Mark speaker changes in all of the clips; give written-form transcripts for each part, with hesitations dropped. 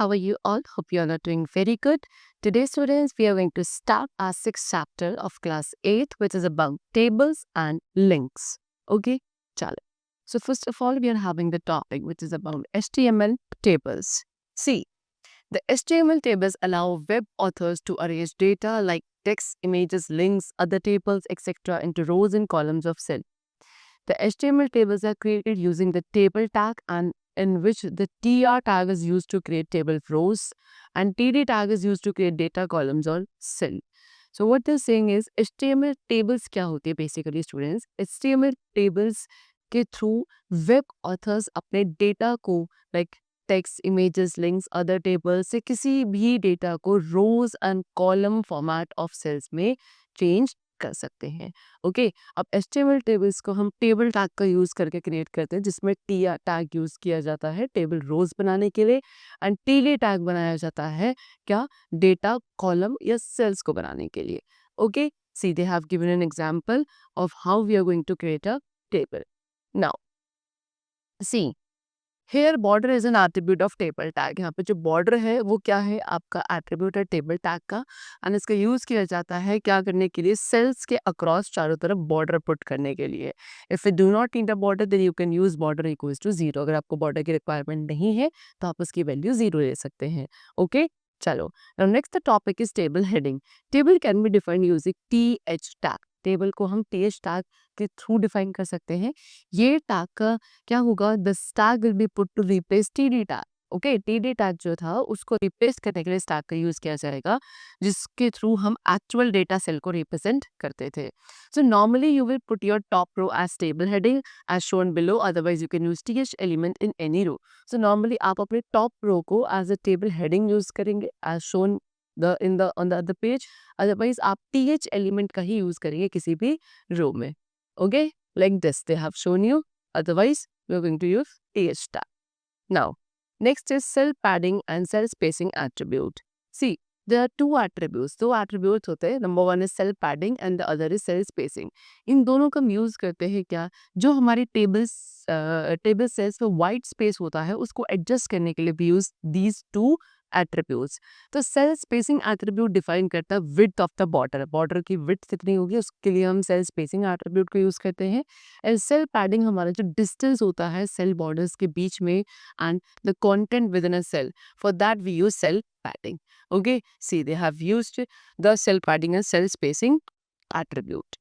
Speaker 1: How are you all? Hope you all are doing very good. Today, students, we are going to start our sixth chapter of class 8, which is about tables and links. Okay, chale. So first of all, we are having the topic, which is about HTML tables. See, the HTML tables allow web authors to arrange data like text, images, links, other tables, etc. into rows and columns of cell. The HTML tables are created using the table tag, and in which the tr tag is used to create table rows and td tag is used to create data columns or cell. So what they're saying is HTML tables क्या होती है basically students? HTML tables के through web authors अपने data को like text, images, links, other table से किसी भी data को rows and column format of cells में चेंज कर सकते हैं. ओके, अब HTML टेबल्स को हम टेबल टैग का यूज करके क्रिएट करते हैं, जिसमें टी टैग यूज किया जाता है टेबल रोज बनाने के लिए एंड टीडी टैग बनाया जाता है क्या, डेटा कॉलम या सेल्स को बनाने के लिए. Okay, see they have given an example of how we are going to create a table. Now see here border is an attribute of table tag. यहाँ पे जो बॉर्डर है वो क्या है, आपका एट्रीब्यूट है टेबल टैग का एंड इसका यूज किया जाता है क्या करने के लिए, सेल्स के अक्रॉस चारों तरफ बॉर्डर पुट करने के लिए. If you do not need a border then you can use border equals to 0. अगर आपको बॉर्डर की रिक्वायरमेंट नहीं है तो आप उसकी वैल्यू 0 ले सकते हैं. ओके, चलो next topic is table heading. Table can be defined using TH tag. Table को हम TH टैग के थ्रू डिफाइन कर सकते हैं. ये टैग का क्या होगा, this tag will be put to replace TD tag. Okay, TD tag जो था उसको रिप्लेस करने के लिए इस टैग का यूज किया जाएगा, जिसके थ्रू हम एक्चुअल डेटा सेल को रिप्रेजेंट करते थे. So normally you will put your top row as table heading as shown below, otherwise you can use TH element in any row. So normally आप अपने top row को as a table heading use करेंगे as shown on the other page. Otherwise आप TH element का ही use करेंगे किसी भी रो में. Okay, like this they have shown you. Otherwise we are going to use TH tag. Now next is cell padding and cell spacing attribute. See, there are two attributes. दो attributes होते हैं. Number one is cell padding and the other is cell spacing. इन दोनों का हम use करते हैं क्या, जो हमारी टेबल सेल्स में वाइट स्पेस होता है उसको एडजस्ट करने के लिए भी यूज दीज टू एट्रीब्यूट्स. तो सेल स्पेसिंग एट्रीब्यूट डिफाइन करता है width of the border. Border की विड्थ कितनी होगी उसके लिए हम सेल स्पेसिंग एट्रीब्यूट को यूज करते हैं. एंड सेल पैडिंग हमारा जो डिस्टेंस होता है सेल बॉर्डर्स के बीच में and the content within a cell, for that we use cell padding. Okay, see they have used the cell padding and cell spacing attribute.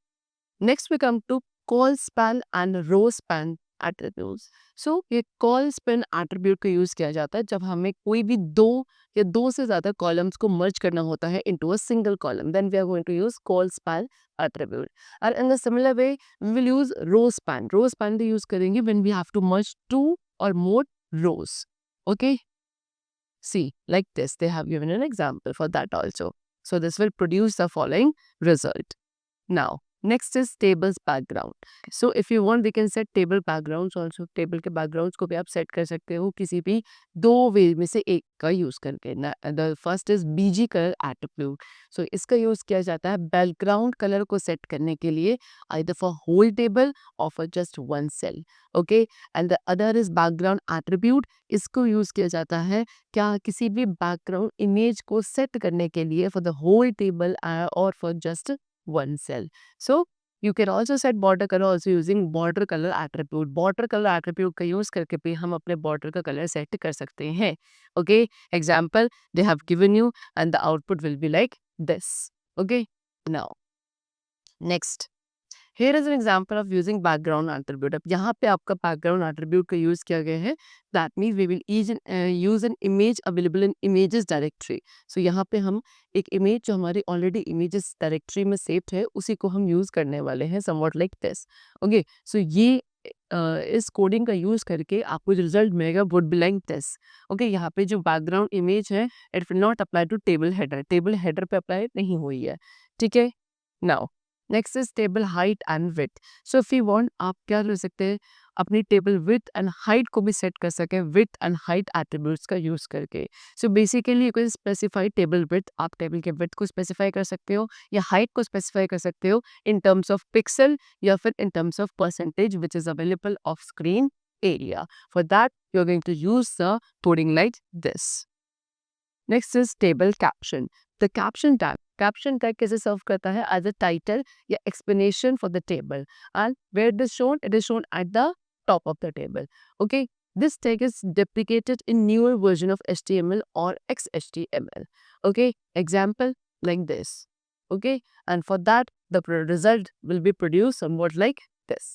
Speaker 1: Next we come to col span and row span attributes. So ये col span attribute का use किया जाता है जब हमें कोई भी दो या दो से ज्यादा कॉलम्स को मर्ज करना होता है into a single column, then we are going to use col span attribute. और in the similar way we will use row span. Row span भी यूज करेंगे when we have to merge two or more rows. Okay, see like this they have given an example for that also. So this will produce the following result. Now next is tables background. So if you want we can set table backgrounds also. table के backgrounds को भी आप set कर सकते हो किसी भी दो वे में से एक का यूज करके. The first is BG color attribute. So इसका यूज किया जाता है background color को set करने के लिए either for whole table or for just one cell. Okay, and the other is background attribute. इसको यूज किया जाता है क्या, किसी भी background image को set करने के लिए for the whole table or for just one cell. So you can also set border color also using border color attribute. border color attribute का यूज करके भी हम अपने border का color set कर सकते हैं. Okay, example they have given you and the output will be like this. Okay, now next here is an example of using background attribute. अब यहाँ पे आपका background attribute का यूज किया गया है. That means we will use an image available in images directory. So यहाँ पे हम एक image जो हमारी already images directory में saved है उसी को हम यूज करने वाले हैं somewhat like this. Okay, so ये इस कोडिंग का यूज करके आपको रिजल्ट मिलेगा would be like this. Okay, यहाँ पे जो बैकग्राउंड इमेज है it will not apply to table header. Table header पे अप्लाई नहीं हुई है. ठीक है, now next is table height and width. So if you want आप क्या कर सकते हैं, अपनी टेबल विड्थ एंड हाइट को भी सेट कर सकें विड्थ एंड हाइट एट्रीब्यूट्स का यूज करके. So basically you can specify table width. आप टेबल के विड्थ को स्पेसिफाई कर सकते हो या हाइट को स्पेसिफाई कर सकते हो इन टर्म्स ऑफ पिक्सल या फिर in terms of percentage which is available of screen area. For that you are going to use the coding like this. Next is table caption. The caption tag कैसे serve करता है? As a title या explanation for the table, and where it is shown at the top of the table. Okay, this tag is deprecated in newer version of HTML or XHTML. Okay, example like this. Okay, and for that the result will be produced somewhat like this.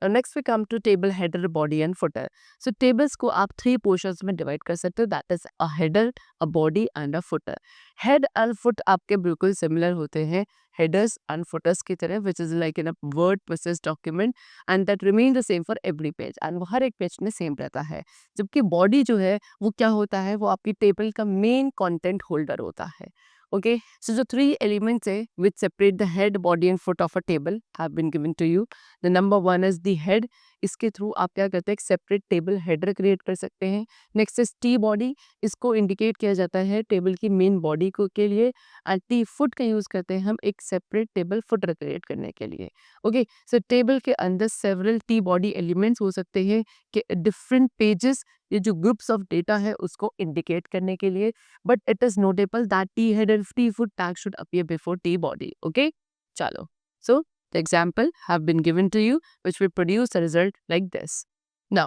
Speaker 1: Now next we come to table header, body and footer. So tables को आप 3 portions में divide कर सकते हो, that is a header, a body and a footer. Head and foot आपके बिल्कुल similar होते हैं headers and footers की तरह, which is like in a word process document and that remain the same for every page, and वो हर एक page में same रहता है. जबकि बॉडी जो है वो क्या होता है, वो आपकी टेबल का मेन कंटेंट होल्डर होता है. Okay, so the 3 elements है which separate the head, body and foot of a table have been given to you. The number 1 is the head. इसके थ्रू आप क्या करते हैं, एक सेपरेट टेबल हेडर क्रिएट कर सकते हैं. Next is T body. इसको इंडिकेट किया जाता है टेबल की मेन बॉडी को के लिए. एंड टी फुट का यूज करते हैं हम एक सेपरेट टेबल फुटर क्रिएट करने के लिए. ओके, सो टेबल के अंदर सेवरल टी बॉडी एलिमेंट्स हो सकते हैं कि डिफरेंट पेजेस, ये जो ग्रुप्स ऑफ डेटा है उसको इंडिकेट करने के लिए. But it is notable that T head and T foot tag should appear before T body. Okay, चलो. So the example have been given to you, which will produce a result like this. Now,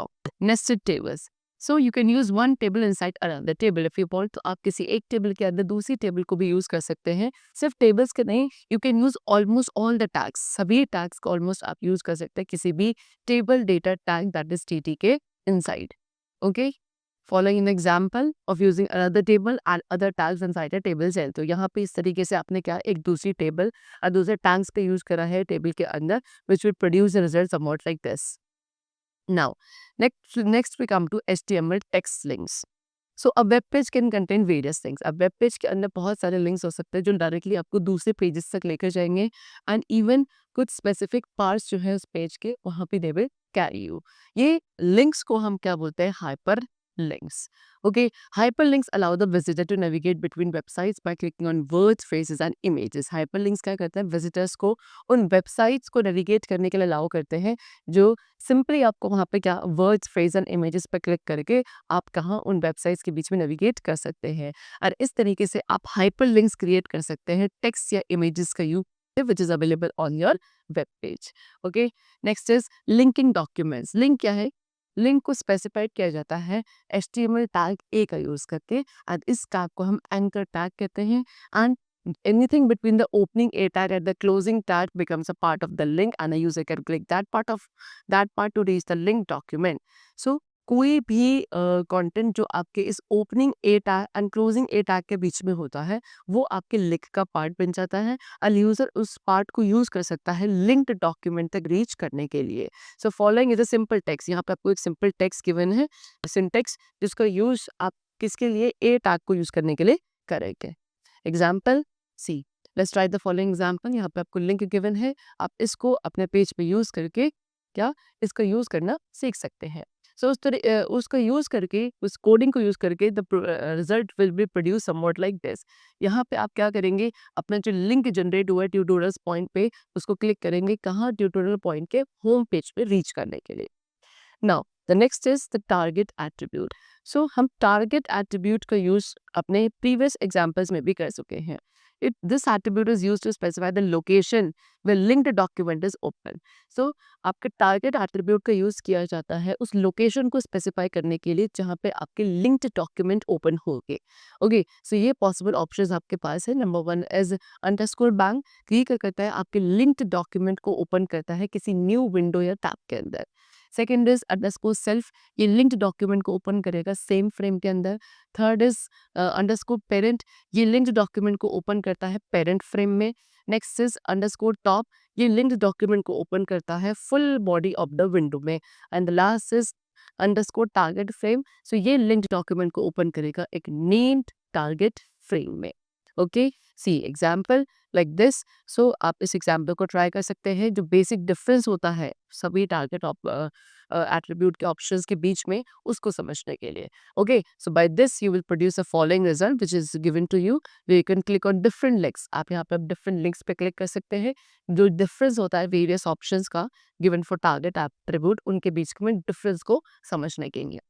Speaker 1: nested tables. So you can use one table inside another table if you want. तो आप किसी एक table के अंदर दूसरी table को भी use कर सकते हैं. सिर्फ टेबल्स के नहीं, you can use almost all the tags. सभी टैग्स को ऑलमोस्ट आप यूज कर सकते हैं किसी भी table data tag that is TD के inside. Okay, following an example of using another table and other tags inside a table cell. तो यहाँ पे इस तरीके से आपने क्या एक दूसरी टेबल और दूसरे टैग्स का यूज करा है टेबल के अंदर, which will produce a result somewhat like this. Now, next we come to HTML text links. So a web page can contain various things. अब वेब पेज के अंदर बहुत सारे लिंक्स हो सकते हैं जो डायरेक्टली आपको दूसरे पेजेस तक लेकर जाएंगे, एंड इवन कुछ स्पेसिफिक पार्ट्स जो है उस पेज के वहाँ पे दे विल कैरी यू. ये लिंक्स को हम क्या बोलते हैं, hyper links. Okay, hyperlinks allow the visitor to navigate between websites by clicking on words, phrases and images. Hyperlinks क्या करते हैं, visitors को उन websites को navigate करने के लिए allow करते हैं जो simply आपको वहाँ पे क्या words, phrases and images पर click करके आप कहाँ उन websites के बीच में navigate कर सकते हैं. और इस तरीके से आप hyperlinks create कर सकते हैं text या images का use which is available on your web page. Okay, next is linking documents. Link क्या है, लिंक को स्पेसिफाइड किया जाता है HTML टैग ए का यूज करके, एंड इस टैग को हम एंकर टैग कहते हैं. And anything between the opening a tag and the closing tag becomes a part of the link, and a user can click that part to reach the link document. So कोई भी content जो आपके इस opening A tag and closing A tag के बीच में होता है वो आपके लिंक का पार्ट बन जाता है, और यूजर उस पार्ट को यूज कर सकता है लिंक्ड डॉक्यूमेंट तक रीच करने के लिए. So following is a simple text. यहाँ पे आपको एक सिंपल टेक्स्ट गिवन है, सिंटेक्स, जिसका यूज आप किसके लिए, ए टैग को यूज करने के लिए करेंगे. Example see, let's try the following example. यहाँ पे आपको लिंक गिवन है, आप इसको अपने पेज पे यूज करके क्या इसका यूज करना सीख सकते हैं. सो उसका यूज करके, उस कोडिंग को यूज करके the result will be produce somewhat like this. यहाँ पे आप क्या करेंगे, अपना जो लिंक जनरेट हुआ है ट्यूटोरियल्स पॉइंट पे उसको क्लिक करेंगे कहाँ, ट्यूटोरियल पॉइंट के होम पेज पे रीच करने के लिए. Now the next is the target attribute. So हम टारगेट एट्रीब्यूट का यूज अपने प्रीवियस एग्जाम्पल्स में भी कर चुके हैं. This attribute is used to specify the location where linked document is open. So आपके टारगेट एट्रीब्यूट का यूज किया जाता है उस लोकेशन को स्पेसिफाई करने के लिए जहाँ पे आपके लिंक्ड डॉक्यूमेंट ओपन होंगे. ओके, सो ये पॉसिबल ऑप्शंस आपके पास है. Number 1 is underscore bank. ये क्या करता है, आपके लिंक्ड डॉक्यूमेंट को ओपन करता है किसी न्यू विंडो या टैब के अंदर. Second is underscore self. ये लिंक्ड डॉक्यूमेंट को ओपन करेगा सेम फ्रेम के अंदर. Third is underscore parent. ये लिंक्ड डॉक्यूमेंट को ओपन करता है पेरेंट फ्रेम में. Next is underscore top. ये लिंक्ड डॉक्यूमेंट को ओपन करता है full body of the window में. And the last is underscore target frame. So ये लिंक्ड डॉक्यूमेंट को ओपन करेगा एक नेम्ड टारगेट फ्रेम में. Okay, C example like this. So आप इस एग्जाम्पल को ट्राई कर सकते हैं. जो बेसिक डिफरेंस होता है सभी टारगेट एट्रीब्यूट के ऑप्शंस के बीच में उसको समझने के लिए. Okay, so by this you will produce a following result which is given to you. You can click on different links. आप यहाँ पे डिफरेंट लिंक्स पे क्लिक कर सकते हैं. जो डिफरेंस होता है वेरियस ऑप्शंस का गिवन फॉर टारगेट एट्रीब्यूट, उनके बीच में डिफरेंस को समझने के लिए.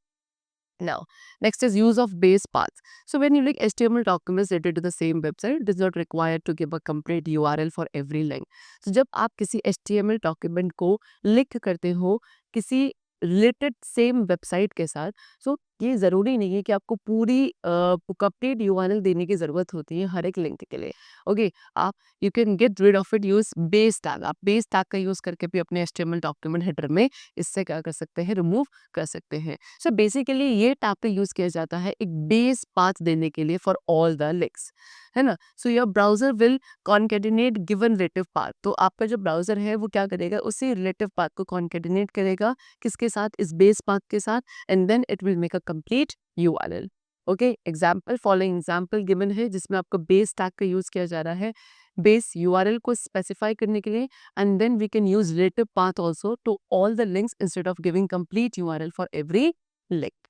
Speaker 1: Now, next is use of base paths. So when you link HTML documents related to the same website, it is not required to give a complete URL for every link. So जब आप किसी HTML document को link करते हो किसी related same website के साथ, सो ये ज़रूरी नहीं है कि आपको पूरी कंप्लीट यूआरएल देने की ज़रूरत होती है हर एक लिंक के लिए। ओके, आप you can get rid of it, use base tag. आप बेस टैग का यूज़ करके भी अपने HTML डॉक्यूमेंट हेडर में इससे क्या कर सकते हैं, रिमूव कर सकते हैं। सो बेसिकली ये टैग का यूज़ किया जाता है एक बेस पाथ देने के लिए फॉर ऑल द लिंक्स, है ना। So your browser will concatenate given relative path. तो आपका जो ब्राउजर है वो क्या करेगा, उसी रिलेटिव पाथ को कॉन्केटिनेट करेगा किसके साथ, इस बेस पाथ के साथ, and then it will make a complete URL। Okay, example, following example given है जिसमें आपको बेस टैग का यूज किया जा रहा है बेस URL को स्पेसिफाई करने के लिए, and then we can use relative path also to all the links instead of giving complete URL for every link.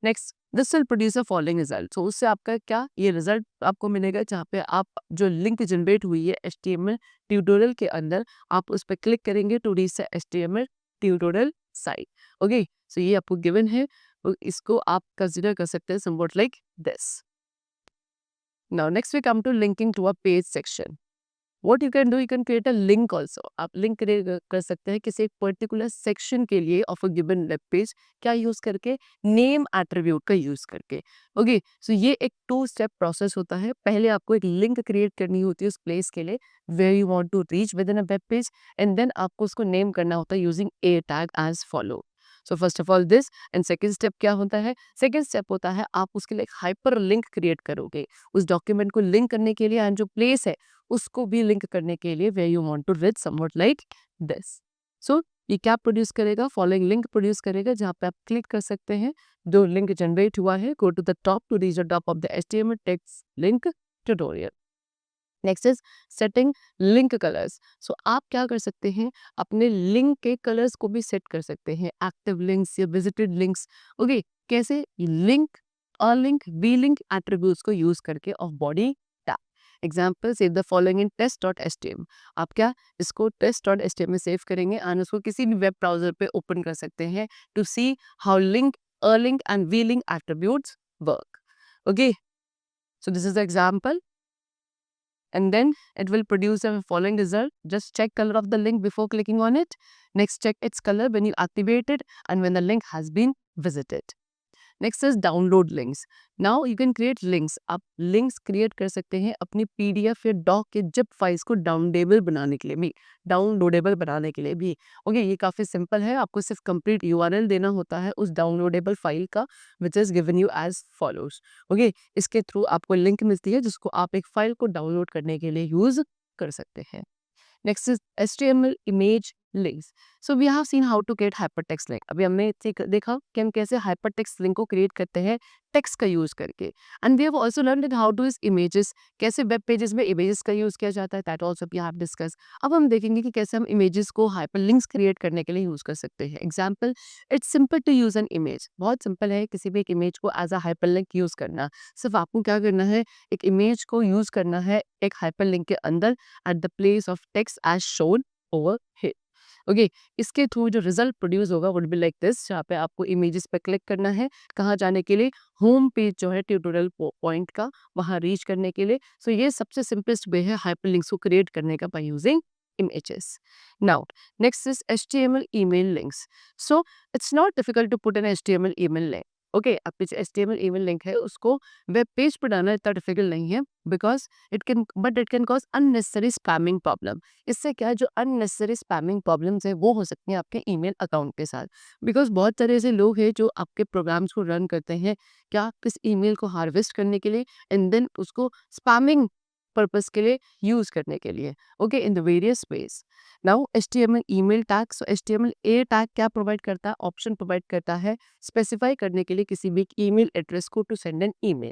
Speaker 1: Next, this will produce a following result. So उससे आपका क्या, ये result आपको मिलेगा जहाँ पे आप जो लिंक जनरेट हुई है HTML ट्यूटोरियल के अंदर, आप उस पर क्लिक करेंगे to reach the HTML tutorial site. Okay, so ये आपको गिवन है, तो इसको आप कंसिडर कर सकते हैं somewhat like this. Now next we come to linking to a page section. What you can do, you can create a link also। आप लिंक कर सकते हैं किसी एक पर्टिकुलर सेक्शन के लिए of a given web page, क्या use करके, नेम एट्रीब्यूट का यूज करके। ओके, सो ये एक 2 स्टेप प्रोसेस होता है। पहले आपको एक लिंक क्रिएट करनी होती है उस प्लेस के लिए where you want to reach within a web page, and then आपको उसको नेम करना होता है using a tag as follow. So first of all this, and second step क्या होता है, सेकेंड स्टेप होता है आप उसके लिए एक हाइपर लिंक क्रिएट करोगे उस डॉक्यूमेंट को लिंक करने के लिए, एंड जो प्लेस है उसको भी लिंक करने के लिए where you want to read somewhat like this. So ये क्या प्रोड्यूस करेगा, फॉलोइंग लिंक प्रोड्यूस करेगा जहाँ पे आप क्लिक कर सकते हैं, जो लिंक जनरेट हुआ है, go to the top to reach the top of the HTML text link tutorial. Next is setting link colours. So आप क्या कर सकते हैं, अपने लिंक के कलर्स को भी सेट कर सकते हैं, एक्टिव लिंक्स या विजिटेड लिंक्स। ओके, कैसे, link, a link, v link attributes को यूज करके of body tag. Example, save the following in test.html। आप क्या इसको test.html में सेव करेंगे एंड उसको किसी भी वेब ब्राउजर पे ओपन कर सकते हैं to see how link, a link and v link attributes work. Okay, so this is the example, and then it will produce the following result. Just check color of the link before clicking on it. Next, check its color when you activate it and when the link has been visited. Next is download links. Now you can create links. आप links create कर सकते हैं अपनी PDF या dock के zip files को downloadable बनाने के लिए भी, ओके, ये काफ़ी सिंपल है। आपको सिर्फ कंप्लीट URL देना होता है उस डाउनलोडेबल फाइल का, which is given you as follows. Okay, इसके थ्रू आपको लिंक मिलती है जिसको आप एक फाइल को डाउनलोड करने के लिए यूज कर सकते हैं। Next is HTML image links. So we have seen how to create hypertext link. अभी हमने देखा कि हम कैसे हाइपरटेक्स्ट लिंक को क्रिएट करते हैं टेक्स्ट का यूज करके, and we have also learned how to use images, कैसे वेब पेजेस में इमेजेस का यूज किया जाता है, that also we have discuss. अब हम देखेंगे कि कैसे हम इमेजेस को हाइपरलिंक्स क्रिएट करने के लिए यूज कर सकते हैं। Example, it's simple to use an image. बहुत सिंपल है किसी भी एक इमेज को एज अ हाइपरलिंक यूज करना। सिर्फ आपको क्या करना है, एक इमेज को यूज करना है एक हाइपरलिंक के अंदर at the place of text as shown over here. Okay, इसके थ्रू जो रिजल्ट प्रोड्यूस होगा वुड बी लाइक दिस, जहाँ पे आपको इमेजेस पे क्लिक करना है, कहाँ जाने के लिए, होम पेज जो है ट्यूटोरियल पॉइंट का, वहाँ रीच करने के लिए। सो ये सबसे सिंपलेस्ट वे है हाइपरलिंक्स को क्रिएट करने का by using images. Now, next is HTML email links. So, it's not difficult to put an HTML email link. Okay, आपके जो HTML ईमेल लिंक है उसको वेब पेज पर डालना इतना डिफिकल्ट नहीं है, because it can cause unnecessary spamming problem. इससे क्या है, जो अननेसेसरी स्पैमिंग प्रॉब्लम्स है वो हो सकती हैं आपके ईमेल अकाउंट के साथ, बिकॉज बहुत तरह से लोग हैं जो आपके प्रोग्राम्स को रन करते हैं क्या, किस ईमेल को हार्वेस्ट करने के लिए एंड देन उसको स्पैमिंग पर्पस के लिए यूज करने के लिए, okay, in the various ways. Now HTML email tag. So HTML A tag क्या प्रोवाइड करता है, ऑप्शन प्रोवाइड करता है स्पेसिफाई करने के लिए किसी भी ईमेल एड्रेस को to send an email.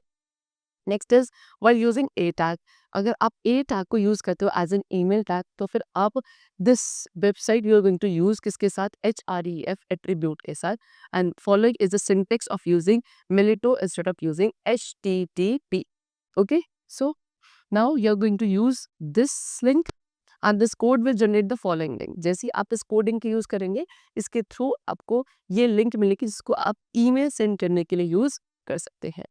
Speaker 1: Next is while using a tag. अगर आप ए टैग को यूज करते हो एज एन ईमेल टैग, तो फिर आप this website you are going to use किसके साथ, href एट्रीब्यूट के साथ, and following is the syntax of using mailto instead of using HTTP। Okay, so now you're going to use this link and this code will generate the following link. जैसे ही आप इस coding के use करेंगे, इसके through आपको ये link मिलेगी जिसको आप ईमेल सेंड करने के लिए यूज कर सकते हैं।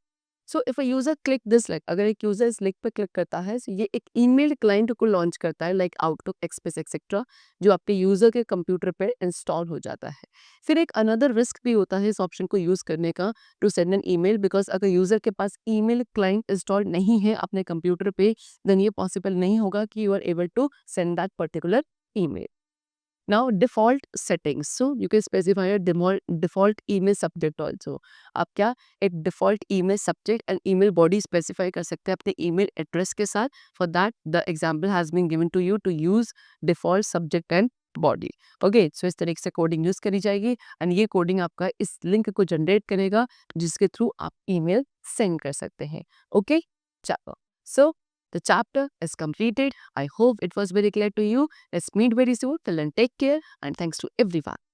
Speaker 1: So if a user click this link, अगर एक यूजर इस लिंक पर क्लिक करता है, so ये एक ईमेल क्लाइंट को लॉन्च करता है, लाइक आउटलुक, एक्सप्रेस एक्सेट्रा, जो आपके यूजर के कंप्यूटर पे इंस्टॉल हो जाता है। फिर एक अनदर रिस्क भी होता है इस ऑप्शन को यूज करने का, to send an email, because अगर यूजर के पास ईमेल क्लाइंट इंस्टॉल नहीं है अपने कंप्यूटर पे, देन ये पॉसिबल नहीं होगा कि you are able to send that particular email. Now default settings, so you can specify a default email subject also. आप क्या एक default email subject and email body specify कर सकते हैं अपने email address के साथ. For that the example has been given to you to use default subject and body. Okay, so इस तरीके से कोडिंग यूज करी जाएगी एंड ये कोडिंग आपका इस लिंक को जनरेट करेगा जिसके थ्रू आप ईमेल सेंड कर सकते हैं. ओके, चलो, सो the chapter is completed. I hope it was very clear to you. Let's meet very soon. Till then, take care and thanks to everyone.